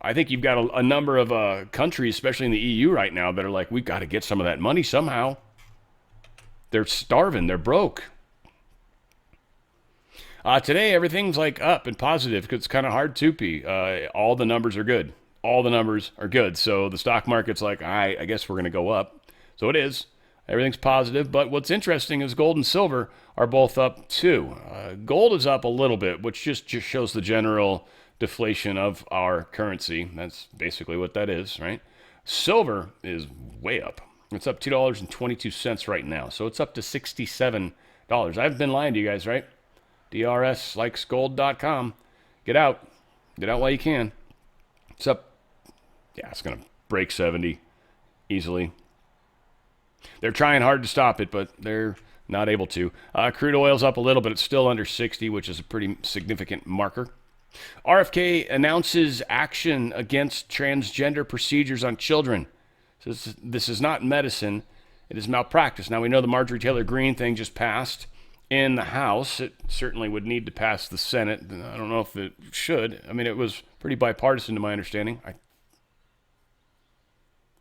I think you've got a number of countries, especially in the EU right now, that are like, we've got to get some of that money somehow. They're starving. They're broke. Today, everything's like up and positive because it's kind of hard to be. All the numbers are good. All the numbers are good. So the stock market's like, I guess we're going to go up. So it is. Everything's positive. But what's interesting is gold and silver are both up too. Gold is up a little bit, which just shows the general deflation of our currency. That's basically what that is, right? Silver is way up. It's up $2.22 right now. So it's up to $67. I've been lying to you guys, right? DRSlikesgold.com. Get out. Get out while you can. It's up. Yeah, it's going to break 70 easily. They're trying hard to stop it, but they're not able to. Crude oil's up a little, but it's still under 60, which is a pretty significant marker. RFK announces action against transgender procedures on children. This is not medicine. It is malpractice. Now, we know the Marjorie Taylor Greene thing just passed in the House. It certainly would need to pass the Senate. I don't know if it should. I mean, it was pretty bipartisan to my understanding.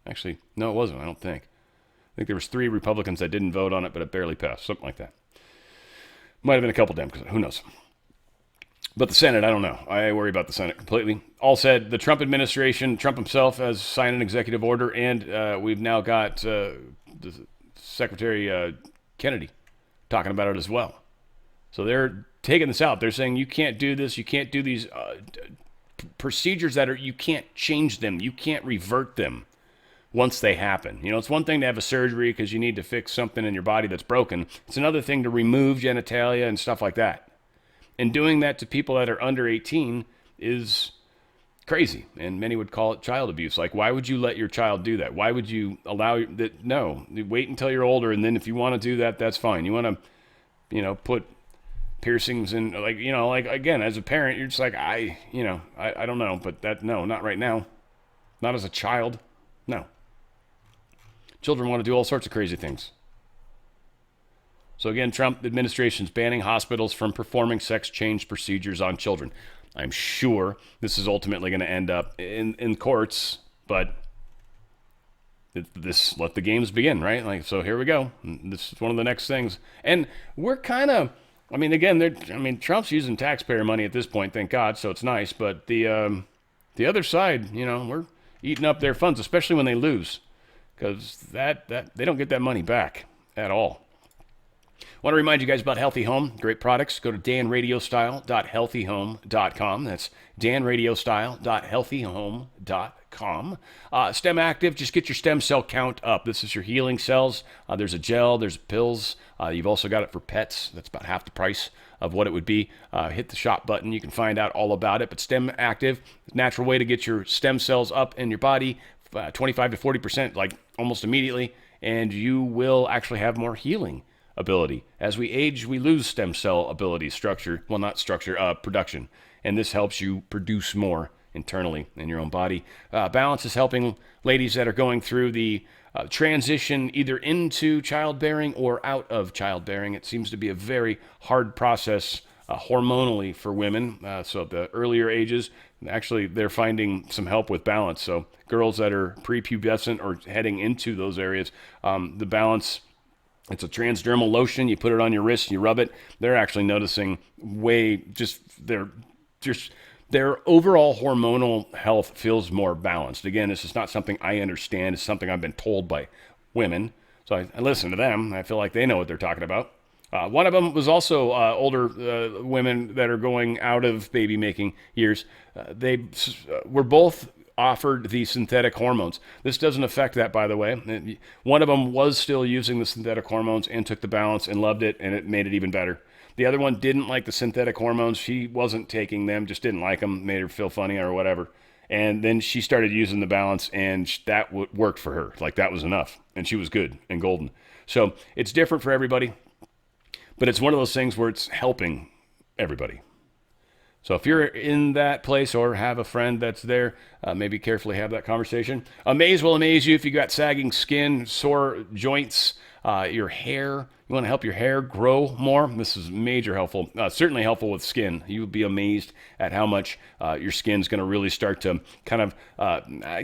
Actually, no, it wasn't, I don't think. I think there was 3 Republicans that didn't vote on it, but it barely passed, something like that. Might have been a couple Democrats, who knows. But the Senate, I don't know. I worry about the Senate completely. All said, the Trump administration, Trump himself has signed an executive order, and we've now got the Secretary Kennedy talking about it as well. So they're taking this out. They're saying you can't do this. You can't do these procedures you can't change them. You can't revert them once they happen. You know, it's one thing to have a surgery because you need to fix something in your body that's broken. It's another thing to remove genitalia and stuff like that. And doing that to people that are under 18 is crazy. And many would call it child abuse. Like, why would you let your child do that? Why would you allow that? No, wait until you're older. And then if you want to do that, that's fine. You want to, put piercings in, again, as a parent, you're just like, I don't know, but no, not right now. Not as a child. No. Children want to do all sorts of crazy things. So again, Trump administration's banning hospitals from performing sex change procedures on children. I'm sure this is ultimately going to end up in courts, but let the games begin, right? Like, so here we go. This is one of the next things. And we're kind of, Trump's using taxpayer money at this point, thank God, so it's nice. But the other side, we're eating up their funds, especially when they lose, because that they don't get that money back at all. Want to remind you guys about Healthy Home. Great products. Go to danradiostyle.healthyhome.com. That's danradiostyle.healthyhome.com. Stem Active, just get your stem cell count up. This is your healing cells. There's a gel, there's pills. You've also got it for pets. That's about half the price of what it would be. Hit the shop button. You can find out all about it. But Stem Active, natural way to get your stem cells up in your body, 25 to 40%, like almost immediately, and you will actually have more healing ability. As we age, we lose stem cell ability, production. And this helps you produce more internally in your own body. Balance is helping ladies that are going through the transition either into childbearing or out of childbearing. It seems to be a very hard process hormonally for women. So at the earlier ages, actually, they're finding some help with balance. So girls that are prepubescent or heading into those areas, the balance, it's a transdermal lotion. You put it on your wrist, you rub it. They're actually noticing they're just their overall hormonal health feels more balanced. Again, this is not something I understand. It's something I've been told by women. So I listen to them. I feel like they know what they're talking about. One of them was also older women that are going out of baby making years. They were both offered the synthetic hormones. This doesn't affect that, by the way. One of them was still using the synthetic hormones and took the balance and loved it, and it made it even better. The other one didn't like the synthetic hormones. She wasn't taking them, just didn't like them, made her feel funny or whatever. And then she started using the balance, and that worked for her. Like, that was enough, and she was good and golden. So it's different for everybody, but it's one of those things where it's helping everybody. So if you're in that place or have a friend that's there, maybe carefully have that conversation. Amaze will amaze you if you got sagging skin, sore joints, your hair. You want to help your hair grow more? This is major helpful. Certainly helpful with skin. You would be amazed at how much your skin's going to really start to kind of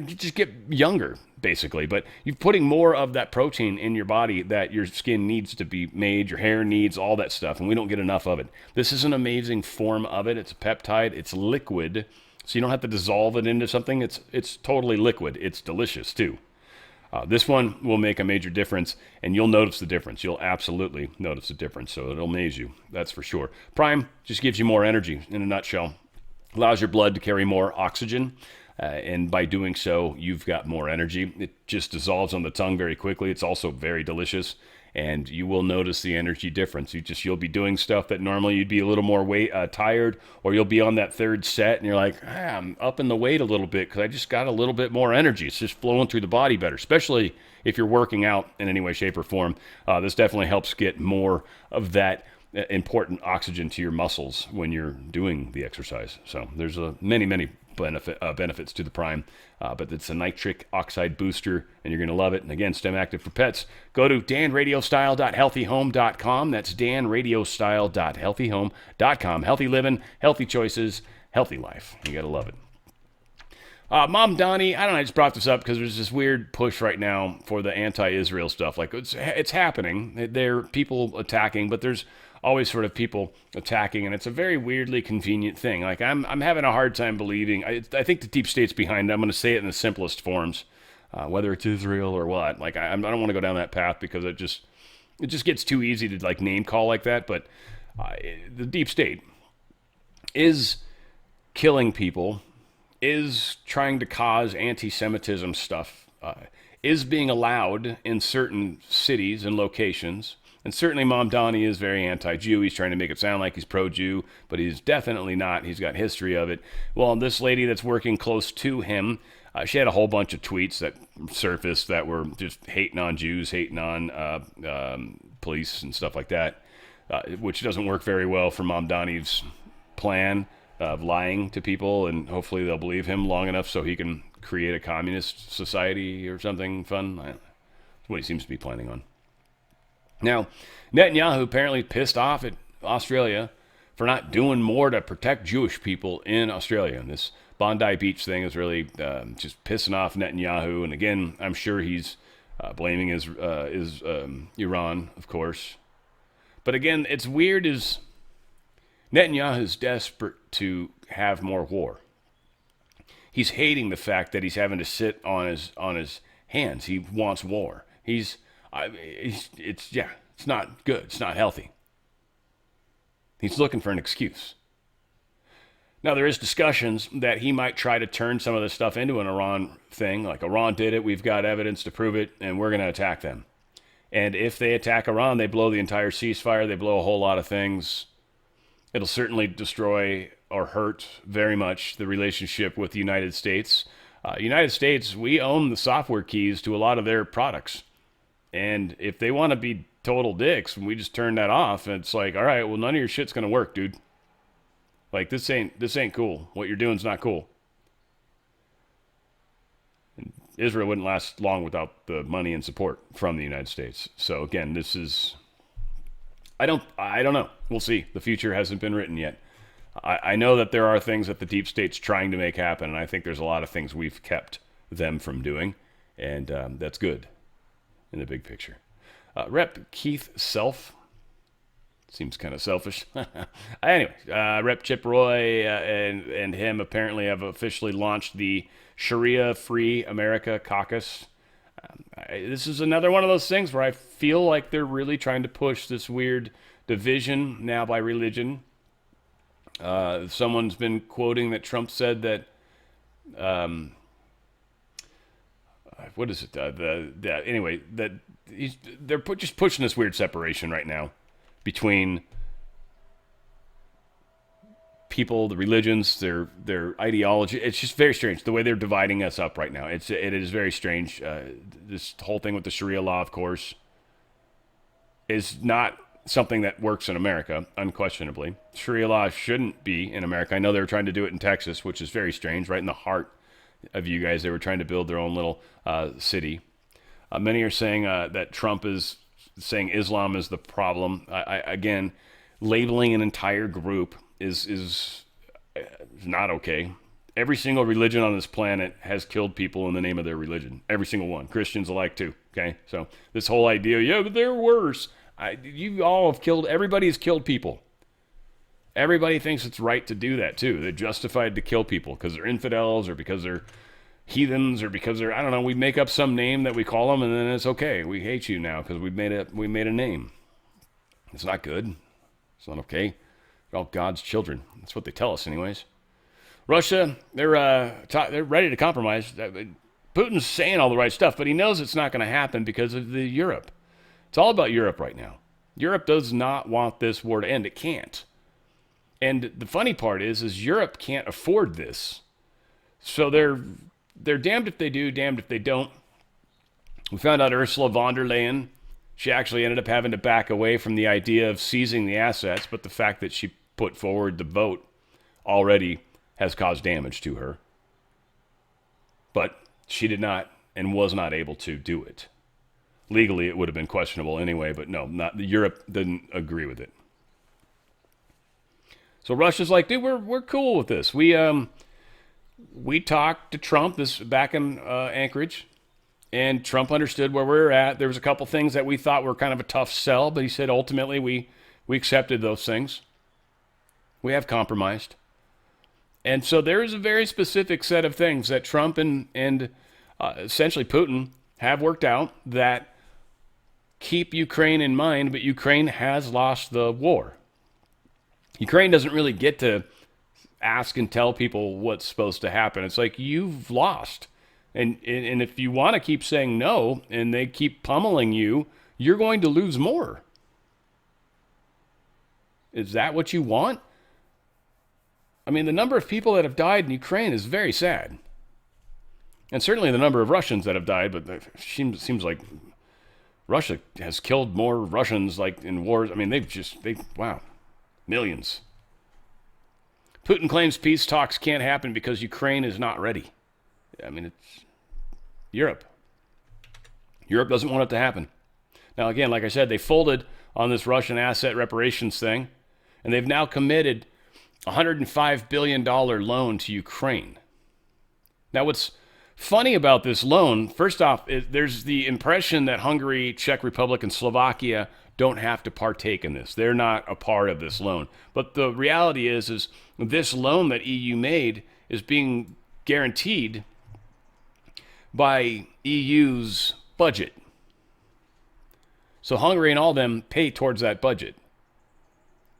just get younger, basically. But you're putting more of that protein in your body that your skin needs to be made, your hair needs, all that stuff, and we don't get enough of it. This is an amazing form of it. It's a peptide. It's liquid, so you don't have to dissolve it into something. It's totally liquid. It's delicious, too. This one will make a major difference, and you'll notice the difference. You'll absolutely notice the difference, so it'll amaze you. That's for sure. Prime just gives you more energy in a nutshell. Allows your blood to carry more oxygen, and by doing so, you've got more energy. It just dissolves on the tongue very quickly. It's also very delicious, and you will notice the energy difference. You'll be doing stuff that normally you'd be a little more tired, or you'll be on that third set, and you're like, I'm upping the weight a little bit because I just got a little bit more energy. It's just flowing through the body better, especially if you're working out in any way, shape, or form. This definitely helps get more of that important oxygen to your muscles when you're doing the exercise. So there's many benefits to the Prime, but it's a nitric oxide booster, and you're going to love it. And again, STEM Active for Pets. Go to danradiostyle.healthyhome.com. That's danradiostyle.healthyhome.com. Healthy living, healthy choices, healthy life. You got to love it. Mom Donnie, I don't know, I just brought this up because there's this weird push right now for the anti-Israel stuff. Like, it's happening. There are people attacking, but there's always sort of people attacking, and it's a very weirdly convenient thing. Like, I'm having a hard time believing. I think the deep state's behind it. I'm going to say it in the simplest forms, whether it's Israel or what. Like, I don't want to go down that path because it just gets too easy to, like, name call like that. But the deep state is killing people, is trying to cause anti-Semitism stuff, is being allowed in certain cities and locations. And certainly Mom Donnie is very anti-Jew. He's trying to make it sound like he's pro-Jew, but he's definitely not. He's got history of it. Well, this lady that's working close to him, she had a whole bunch of tweets that surfaced that were just hating on Jews, hating on police and stuff like that, which doesn't work very well for Mom Donnie's plan of lying to people, and hopefully they'll believe him long enough so he can create a communist society or something fun. That's what he seems to be planning on. Now, Netanyahu apparently pissed off at Australia for not doing more to protect Jewish people in Australia. And this Bondi Beach thing is really just pissing off Netanyahu. And again, I'm sure he's blaming Iran, of course. But again, it's weird is Netanyahu's desperate to have more war. He's hating the fact that he's having to sit on his hands. He wants war. It's not good. It's not healthy. He's looking for an excuse. Now, there is discussions that he might try to turn some of this stuff into an Iran thing. Like, Iran did it, we've got evidence to prove it, and we're going to attack them. And if they attack Iran, they blow the entire ceasefire, they blow a whole lot of things. It'll certainly destroy or hurt very much the relationship with the United States. United States, we own the software keys to a lot of their products. And if they want to be total dicks, we just turn that off, and it's like, all right, well, none of your shit's going to work, dude. Like, this ain't cool. What you're doing's not cool. And Israel wouldn't last long without the money and support from the United States. So again, this is, I don't know. We'll see. The future hasn't been written yet. I know that there are things that the deep state's trying to make happen, and I think there's a lot of things we've kept them from doing, and that's good in the big picture. Rep. Keith Self Seems kind of selfish. Anyway, Rep. Chip Roy and him apparently have officially launched the Sharia Free America Caucus. This is another one of those things where I feel like they're really trying to push this weird division now by religion. Someone's been quoting that Trump said that, what is it? Anyway, that they're just pushing this weird separation right now between people, the religions, their ideology. It's just very strange the way they're dividing us up right now. It is very strange. This whole thing with the Sharia law, of course, is not something that works in America, unquestionably. Sharia law shouldn't be in America. I know they were trying to do it in Texas, which is very strange, right in the heart of you guys. They were trying to build their own little city. Many are saying that Trump is saying Islam is the problem. Again, labeling an entire group is not okay. Every single religion on this planet has killed people in the name of their religion. Every single one. Christians alike too. Okay, so this whole idea, yeah, but they're worse. You all have killed. Everybody's killed people. Everybody thinks it's right to do that too. They're justified to kill people because they're infidels or because they're heathens or because they're, I don't know, we make up some name that we call them and then it's okay. We hate you now because we made a name. It's not good. It's not okay. We're all God's children. That's what they tell us anyways. Russia, they're ready to compromise. Putin's saying all the right stuff, but he knows it's not going to happen because of the Europe. It's all about Europe right now. Europe does not want this war to end. It can't. And the funny part is Europe can't afford this. So they're damned if they do, damned if they don't. We found out Ursula von der Leyen, she actually ended up having to back away from the idea of seizing the assets, but the fact that she put forward the vote already has caused damage to her. But she did not and was not able to do it. Legally, it would have been questionable anyway, but no, Europe didn't agree with it. So Russia's like, dude, we're cool with this. We talked to Trump back in Anchorage, and Trump understood where we were at. There was a couple things that we thought were kind of a tough sell, but he said ultimately we accepted those things. We have compromised. And so there is a very specific set of things that Trump and essentially Putin have worked out that keep Ukraine in mind, but Ukraine has lost the war. Ukraine doesn't really get to ask and tell people what's supposed to happen. It's like, you've lost. And if you want to keep saying no and they keep pummeling you, you're going to lose more. Is that what you want? I mean, the number of people that have died in Ukraine is very sad. And certainly the number of Russians that have died, but it seems like Russia has killed more Russians like in wars. I mean, wow, millions. Putin claims peace talks can't happen because Ukraine is not ready. I mean, it's Europe. Europe doesn't want it to happen. Now, again, like I said, they folded on this Russian asset reparations thing, and they've now committed a $105 billion loan to Ukraine. Now, what's funny about this loan, first off, there's the impression that Hungary, Czech Republic, and Slovakia don't have to partake in this. They're not a part of this loan. But the reality is this loan that EU made is being guaranteed by EU's budget. So Hungary and all of them pay towards that budget.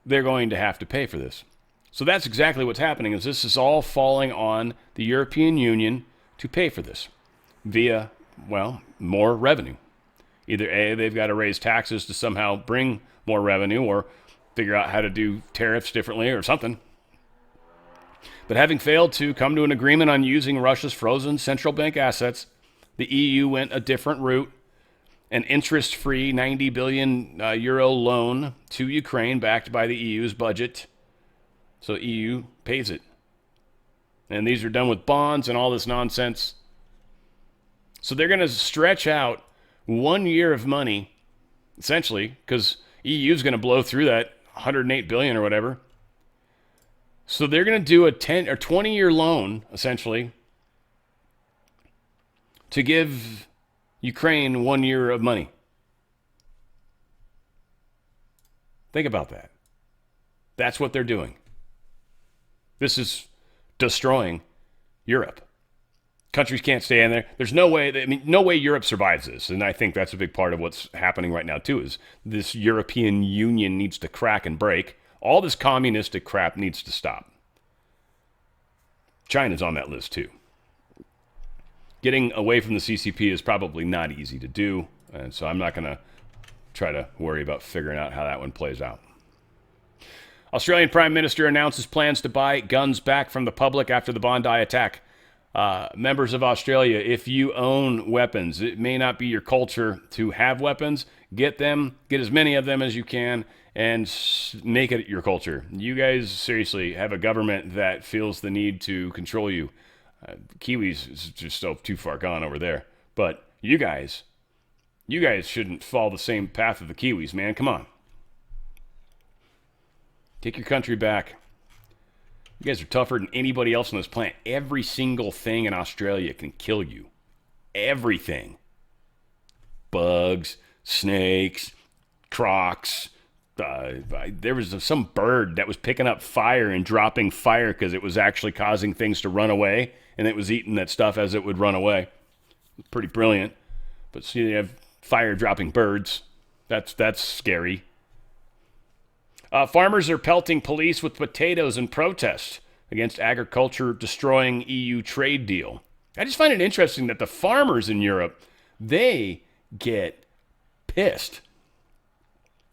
They're going to have to pay for this. So that's exactly what's happening, is this is all falling on the European Union to pay for this via, well, more revenue. Either A, they've got to raise taxes to somehow bring more revenue or figure out how to do tariffs differently or something. But having failed to come to an agreement on using Russia's frozen central bank assets, the EU went a different route, an interest-free 90 billion euro loan to Ukraine backed by the EU's budget. So EU pays it. And these are done with bonds and all this nonsense. So they're going to stretch out 1 year of money, essentially, because EU is going to blow through that 108 billion or whatever. So they're going to do a 10 or 20-year loan, essentially, to give Ukraine 1 year of money. Think about that. That's what they're doing. This is destroying Europe. Countries can't stay in there. There's no way, no way Europe survives this. And I think that's a big part of what's happening right now, too, is this European Union needs to crack and break. All this communistic crap needs to stop. China's on that list, too. Getting away from the CCP is probably not easy to do. And so I'm not going to try to worry about figuring out how that one plays out. Australian Prime Minister announces plans to buy guns back from the public after the Bondi attack. Members of Australia, if you own weapons, it may not be your culture to have weapons. Get them, get as many of them as you can, and make it your culture. You guys seriously have a government that feels the need to control you. Kiwis is just so too far gone over there. But you guys shouldn't follow the same path of the Kiwis, man. Come on. Take your country back. You guys are tougher than anybody else on this planet. Every single thing in Australia can kill you. Everything. Bugs, snakes, crocs. There was some bird that was picking up fire and dropping fire because it was actually causing things to run away, and it was eating that stuff as it would run away. It's pretty brilliant. But see, you have fire-dropping birds. That's scary. Farmers are pelting police with potatoes in protest against agriculture-destroying EU trade deal. I just find it interesting that the farmers in Europe, they get pissed.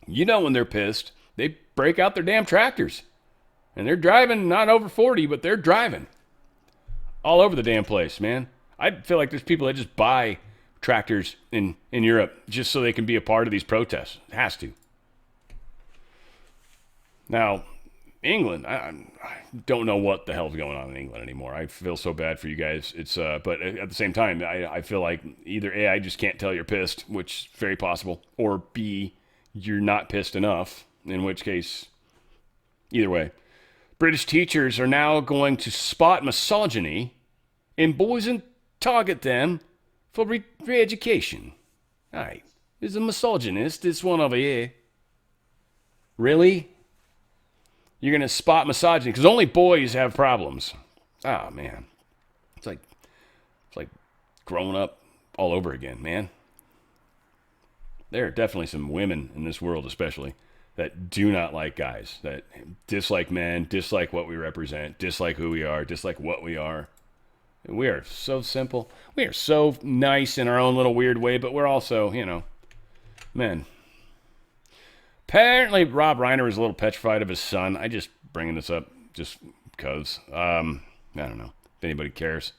You know when they're pissed, they break out their damn tractors. And they're driving not over 40, but they're driving all over the damn place, man. I feel like there's people that just buy tractors in Europe just so they can be a part of these protests. It has to. Now, England, I don't know what the hell's going on in England anymore. I feel so bad for you guys. But at the same time, I feel like either A, I just can't tell you're pissed, which is very possible, or B, you're not pissed enough, in which case, either way. British teachers are now going to spot misogyny in boys and target them for re-education. All right, there's a misogynist, this one over here. Really? You're going to spot misogyny because only boys have problems. Oh, man. It's like growing up all over again, man. There are definitely some women in this world especially that do not like guys, that dislike men, dislike what we represent, dislike who we are, dislike what we are. And we are so simple. We are so nice in our own little weird way, but we're also, men. Apparently, Rob Reiner was a little petrified of his son. I just bringing this up just because. I don't know if anybody cares.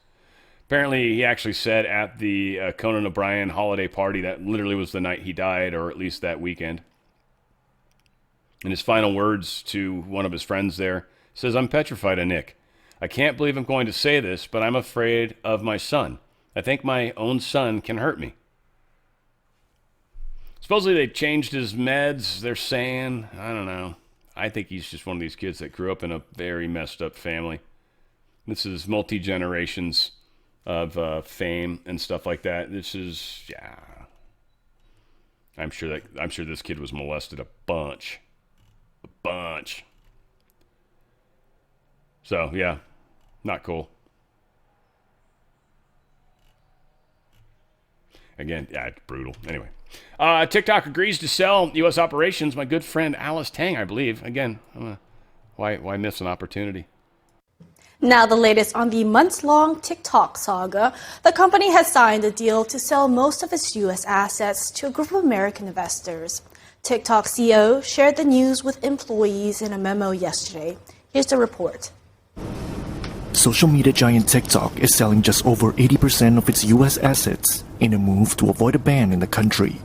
Apparently, he actually said at the Conan O'Brien holiday party that literally was the night he died, or at least that weekend. In his final words to one of his friends there, says, "I'm petrified of Nick. I can't believe I'm going to say this, but I'm afraid of my son. I think my own son can hurt me." Supposedly they changed his meds, they're saying. I don't know. I think he's just one of these kids that grew up in a very messed up family. This is multi-generations of fame and stuff like that. This is, yeah. I'm sure this kid was molested a bunch. So, yeah. Not cool. Again, yeah, it's brutal. Anyway. TikTok agrees to sell U.S. operations. My good friend Alice Tang, I believe. Again, why miss an opportunity? Now the latest on the months-long TikTok saga. The company has signed a deal to sell most of its U.S. assets to a group of American investors. TikTok CEO shared the news with employees in a memo yesterday. Here's the report. Social media giant TikTok is selling just over 80% of its U.S. assets in a move to avoid a ban in the country.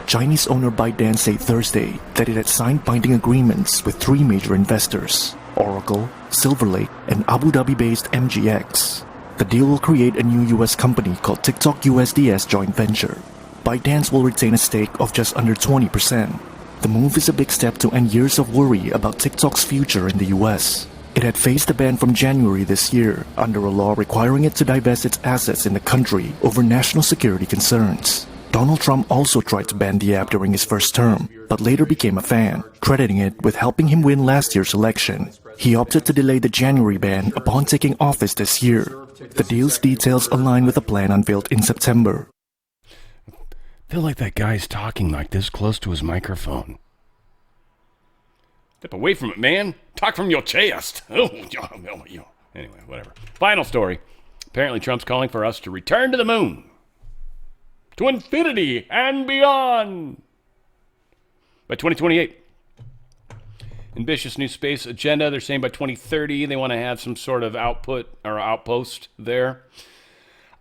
Chinese owner ByteDance said Thursday that it had signed binding agreements with three major investors, Oracle, Silver Lake, and Abu Dhabi-based MGX. The deal will create a new U.S. company called TikTok USDS joint venture. ByteDance will retain a stake of just under 20%. The move is a big step to end years of worry about TikTok's future in the U.S. It had faced a ban from January this year under a law requiring it to divest its assets in the country over national security concerns. Donald Trump also tried to ban the app during his first term, but later became a fan, crediting it with helping him win last year's election. He opted to delay the January ban upon taking office this year. The deal's details align with a plan unveiled in September. I feel like that guy's talking like this close to his microphone. Step away from it, man. Talk from your chest. Anyway, whatever. Final story. Apparently Trump's calling for us to return to the moon. To infinity and beyond. By 2028. Ambitious new space agenda. They're saying by 2030 they want to have some sort of output or outpost there.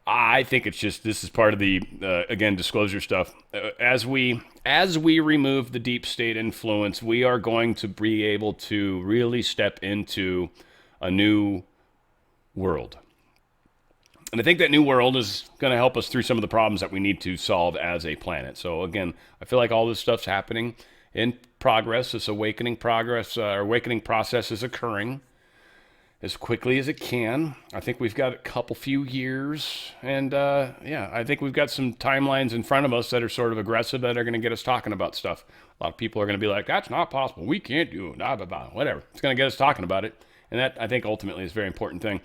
I think it's just, this is part of the, again, disclosure stuff. As we remove the deep state influence, we are going to be able to really step into a new world. And I think that new world is going to help us through some of the problems that we need to solve as a planet. So again, I feel like all this stuff's happening in progress. This awakening process is occurring as quickly as it can. I think we've got a few years, and I think we've got some timelines in front of us that are sort of aggressive that are going to get us talking about stuff. A lot of people are going to be like, that's not possible. We can't do it. Blah, blah, blah. Whatever. It's going to get us talking about it. And that, I think, ultimately is a very important thing.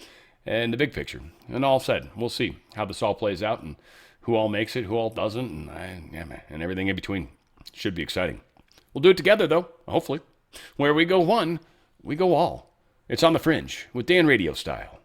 And the big picture. And all said, we'll see how this all plays out and who all makes it, who all doesn't, and everything in between. Should be exciting. We'll do it together, though, hopefully. Where we go one, we go all. It's on the Fringe with Dan Radio Style.